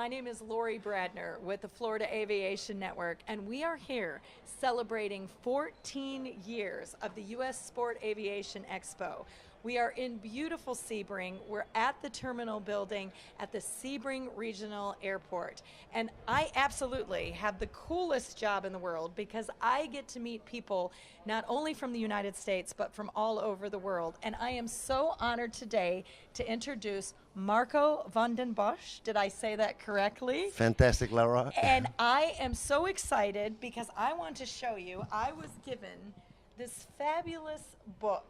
My name is Lori Bradner with the Florida Aviation Network, and we are here celebrating 14 years of the U.S. Sport Aviation Expo. We are in beautiful Sebring. We're at the terminal building at the Sebring Regional Airport. And I absolutely have the coolest job in the world because I get to meet people not only from the United States, but from all over the world. And I am so honored today to introduce Marco Vandenbosch. Did I say that correctly? Fantastic, Laura. And I am so excited because I want to show you, I was given this fabulous book.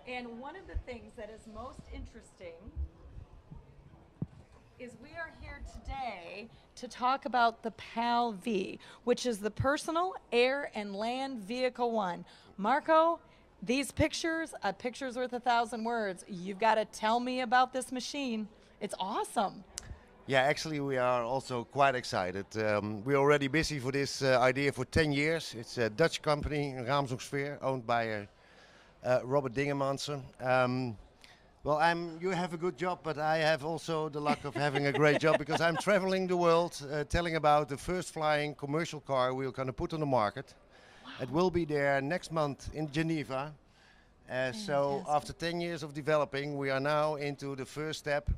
And one of the things that is most interesting is we are here today to talk about the PAL-V, which is the Personal Air and Land Vehicle One. Marco, these pictures, a picture's worth 1,000 words. You've got to tell me about this machine. It's awesome. Yeah, actually we are also quite excited. We're already busy for this idea for 10 years. It's a Dutch company, Raamsdorffsfeer, owned by Robert Dingemansen. Well, you have a good job, but I have also the luck of having a great job because I'm traveling the world telling about the first flying commercial car we're going to put on the market. Wow. It will be there next month in Geneva. So after 10 years of developing, we are now into the first step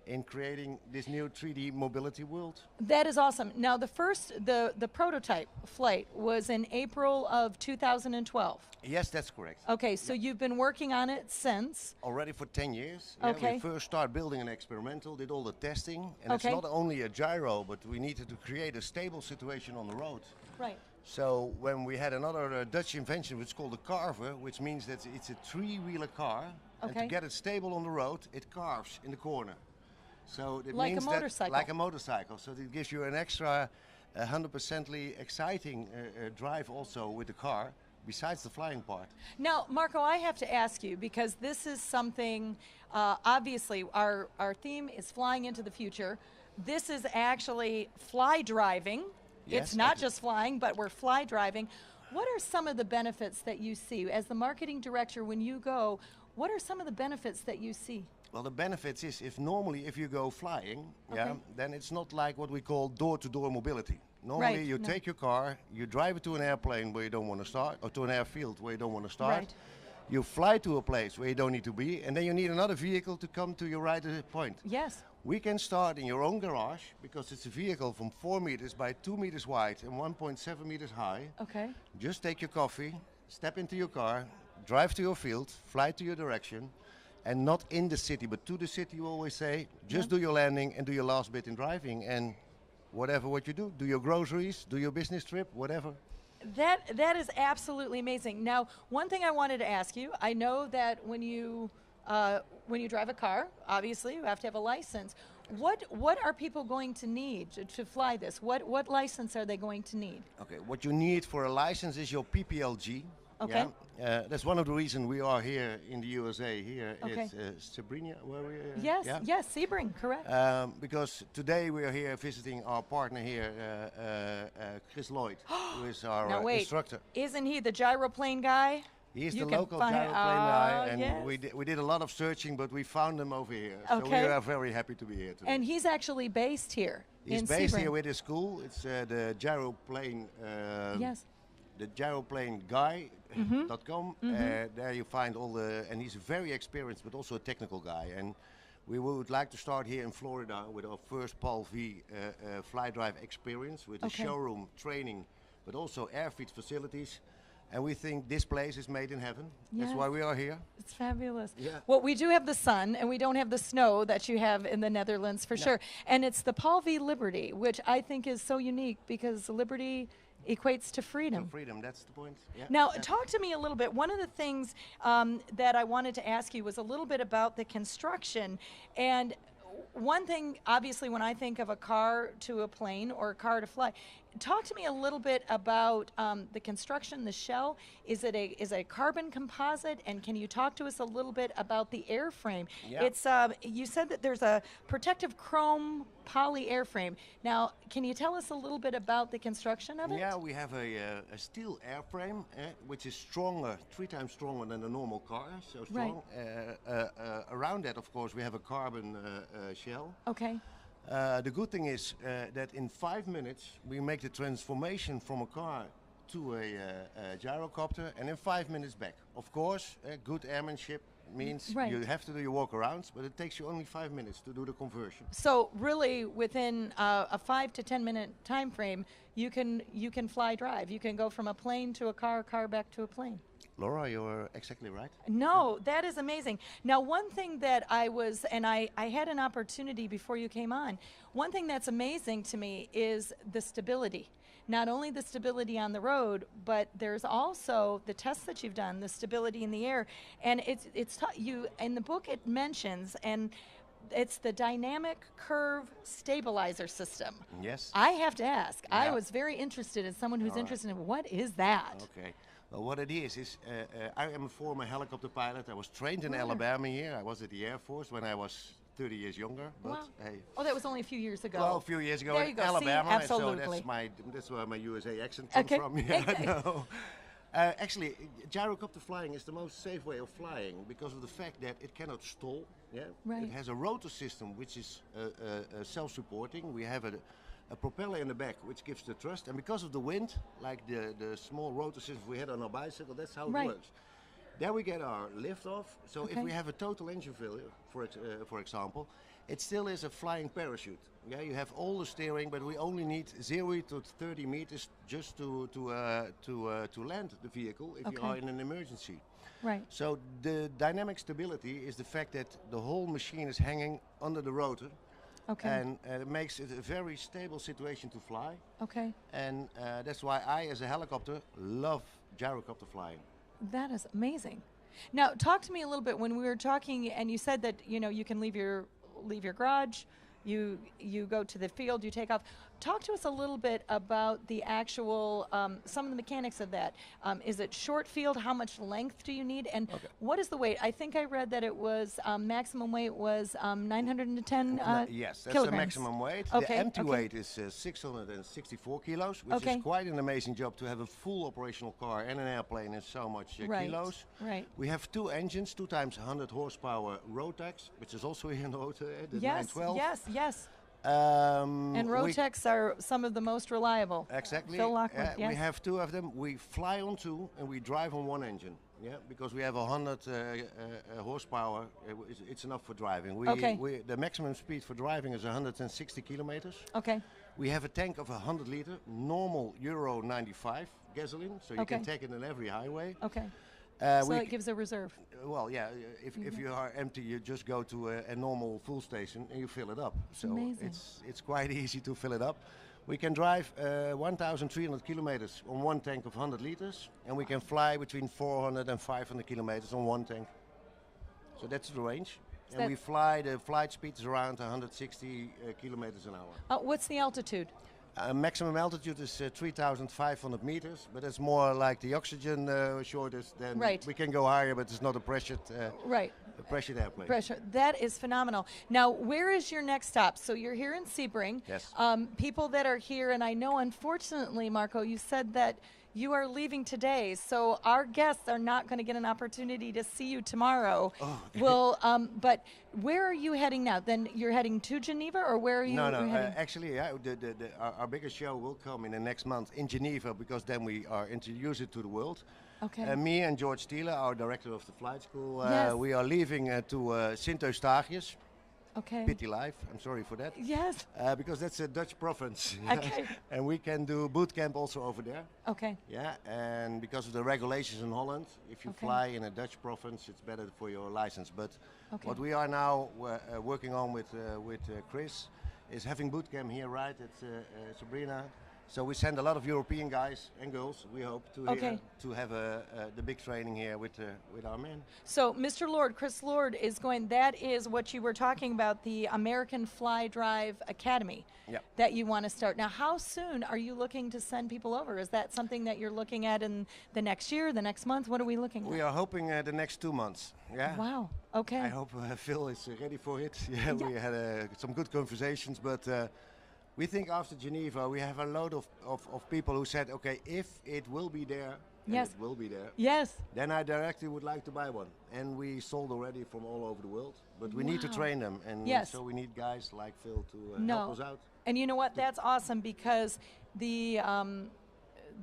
in creating this new 3D mobility world. That is awesome. Now the prototype flight was in April of 2012. Yes, that's correct. Okay, so you've been working on it since? Already for 10 years. Okay. Yeah, we first started building an experimental, did all the testing, and it's not only a gyro, but we needed to create a stable situation on the road. Right. So when we had another Dutch invention, which is called a carver, which means that it's a three-wheeler car, and to get it stable on the road, it carves in the corner. So it like means a motorcycle. like a motorcycle. So it gives you an extra 100% exciting drive also with the car, besides the flying part. Now, Marco, I have to ask you, because this is something, obviously our theme is flying into the future. This is actually fly driving. Yes, it's not just flying, but we're fly driving. What are some of the benefits that you see? As the marketing director, when you go, what are some of the benefits that you see? Well, the benefits is if you go flying, then it's not like what we call door-to-door mobility. Normally you take your car, you drive it to an airplane where you don't want to start, or to an airfield where you don't want to start. Right. You fly to a place where you don't need to be, and then you need another vehicle to come to your right point. Yes. We can start in your own garage because it's a vehicle from 4 meters by 2 meters wide and 1.7 meters high. Okay. Just take your coffee, step into your car, drive to your field, fly to your direction. And not in the city, but to the city, you always say, just do your landing and do your last bit in driving. And whatever what you do your groceries, do your business trip, whatever. That is absolutely amazing. Now, one thing I wanted to ask you, I know that when you drive a car, obviously you have to have a license. What are people going to need to fly this? What license are they going to need? Okay, what you need for a license is your PPLG. Okay. Yeah? That's one of the reasons we are here in the USA, here at Sebring, where we Yes, yes, Sebring, correct. Because today we are here visiting our partner here, Chris Lloyd, who is our instructor. Isn't he the gyroplane guy? He's the local gyroplane guy, and we did a lot of searching, but we found him over here. So we are very happy to be here today. And he's actually based here He's based here with his school. It's the gyroplane. The gyroplaneguy.com. There you find all and he's very experienced, but also a technical guy. And we would like to start here in Florida with our first PAL-V fly drive experience with a showroom, training, but also airfield facilities. And we think this place is made in heaven. Yes. That's why we are here. It's fabulous. Yeah. Well, we do have the sun, and we don't have the snow that you have in the Netherlands for sure. And it's the PAL-V Liberty, which I think is so unique because Liberty equates to freedom. Freedom, that's the point. Yeah. Now, talk to me a little bit. One of the things that I wanted to ask you was a little bit about the construction. And one thing, obviously, when I think of a car to a plane or a car to fly, talk to me a little bit about the construction, the shell. Is it a carbon composite? And can you talk to us a little bit about the airframe? Yeah. It's you said that there's a protective chrome poly airframe. Now, can you tell us a little bit about the construction of it? Yeah, we have a steel airframe, which is stronger, 3 times stronger than a normal car, so strong. Right. Around that, of course, we have a carbon shell. Okay. The good thing is that in 5 minutes we make the transformation from a car to a gyrocopter, and in 5 minutes back. Of course, good airmanship means Right. you have to do your walkarounds, but it takes you only 5 minutes to do the conversion. So really, within a 5 to 10 minute time frame, you can fly drive. You can go from a plane to a car back to a plane. Laura, you're exactly right. No, that is amazing. Now, one thing that I had an opportunity before you came on, one thing that's amazing to me is the stability. Not only the stability on the road, but there's also the tests that you've done, the stability in the air. And you, in the book it mentions, and it's the dynamic curve stabilizer system. Yes. I have to ask, I Yeah. was very interested as someone who's All right. interested in what is that? Okay. Well, what it is I am a former helicopter pilot. I was trained in Wow. Alabama here. I was at the Air Force when I was 30 years younger. But Wow. hey, Oh, that was only a few years ago. well, a few years ago There in you go. See, Alabama. absolutely. So that's where my USA accent comes Okay. from. Yeah, I know. Actually, gyrocopter flying is the most safe way of flying because of the fact that it cannot stall. Yeah, Right. It has a rotor system which is self-supporting. We have a propeller in the back which gives the thrust, and because of the wind, like the small rotor system we had on our bicycle, that's how Right. it works. There we get our lift off. So if Okay. we have a total engine failure, for example, it still is a flying parachute. Yeah, you have all the steering, but we only need 0 to 30 meters just to land the vehicle if you Okay. are in an emergency. Right. So the dynamic stability is the fact that the whole machine is hanging under the rotor, Okay. and it makes it a very stable situation to fly. Okay. And that's why I, as a helicopter, love gyrocopter flying. That is amazing. Now, talk to me a little bit when we were talking, and you said that you can leave your garage, you go to the field, you take off. Talk to us a little bit about the actual some of the mechanics of that. Is it short field? How much length do you need? And what is the weight? I think I read that it was maximum weight was 910 Yes, that's kilograms. the maximum weight. Okay, The empty okay. weight is 664 kilos, which Okay. is quite an amazing job to have a full operational car and an airplane in so much Right. kilos. Right. We have 2 engines, 2 times 100 horsepower Rotax, which is also here in the rotor, the Yes. 912. Yes. we- And Rotex are some of the most reliable. Exactly. Phil Lockwood, yes. We have 2 of them. We fly on 2 and we drive on 1 engine. Yeah, because we have 100 horsepower. It's enough for driving. The maximum speed for driving is 160 kilometers. Okay. We have a tank of 100 liter, normal Euro 95 gasoline, so you can Okay. take it on every highway. Okay. Uh, So we it gives a reserve. Well, yeah, if you are empty, you just go to a normal full station and you fill it up. So Amazing. it's quite easy to fill it up. We can drive 1,300 kilometers on 1 tank of 100 liters, and we can fly between 400 and 500 kilometers on 1 tank. So that's the range. So And we fly, the flight speed is around 160 kilometers an hour. What's the altitude? Maximum altitude is 3,500 meters, but it's more like the oxygen shortage. Then Right. we can go higher, but it's not a pressured Right. airplane. Pressure. That is phenomenal. Now, where is your next stop? So you're here in Sebring. Yes. People that are here, and I know, unfortunately, Marco, you said that you are leaving today, so our guests are not going to get an opportunity to see you tomorrow. Oh. Well, but where are you heading now? Then you're heading to Geneva, or where are you No, heading? actually, our biggest show will come in the next month in Geneva, because then we are introduce it to the world. Okay. Me and George Steeler, our director of the flight school, Yes. we are leaving to Sint-Eustatius. Okay. Pity life, I'm sorry for that. Yes. Because that's a Dutch province. Okay. And we can do boot camp also over there. Okay. Yeah, and because of the regulations in Holland, if you Okay. fly in a Dutch province, it's better for your license. But Okay. what we are now working on with Chris is having boot camp here, right, at Sabrina. So we send a lot of European guys and girls, we hope, to Okay. here to have the big training here with our men. So, Mr. Lord, Chris Lord is going, that is what you were talking about, the American Fly Drive Academy Yep. that you want to start. Now, how soon are you looking to send people over? Is that something that you're looking at in the next year, the next month? What are we looking We at? are hoping the next 2 months. Yeah. Wow. Okay. I hope Phil is ready for it. Yeah, we had some good conversations, but we think after Geneva we have a load of people who said, okay, if it will be there, Yes. and it will be there, Yes. then I directly would like to buy one. And we sold already from all over the world, but we need to Wow. train them, and Yes. so we need guys like Phil to No. help us out. And you know what? That's awesome because the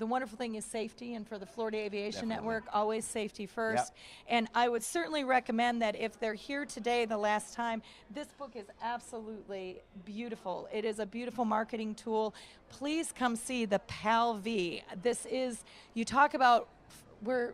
wonderful thing is safety, and for the Florida Aviation Definitely. Network, always safety first. And I would certainly recommend that if they're here today the last time, this book is absolutely beautiful. It is a beautiful marketing tool. Please come see the PAL V. This is, you talk about, we're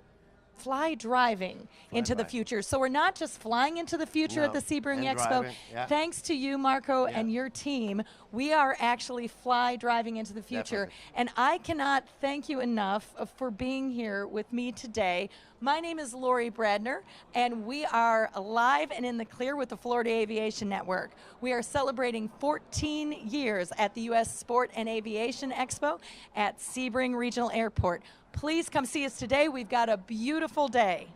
fly driving into the driving. future. So we're not just flying into the future at No, the Sebring and EXPO. driving, yeah. Thanks to you, Marco, Yeah. and your team, we are actually fly driving into the future. Definitely. And I cannot thank you enough for being here with me today. My name is Lori Bradner, and we are live and in the clear with the Florida Aviation Network. We are celebrating 14 years at the U.S. Sport and Aviation Expo at Sebring Regional Airport. Please come see us today. We've got a beautiful day.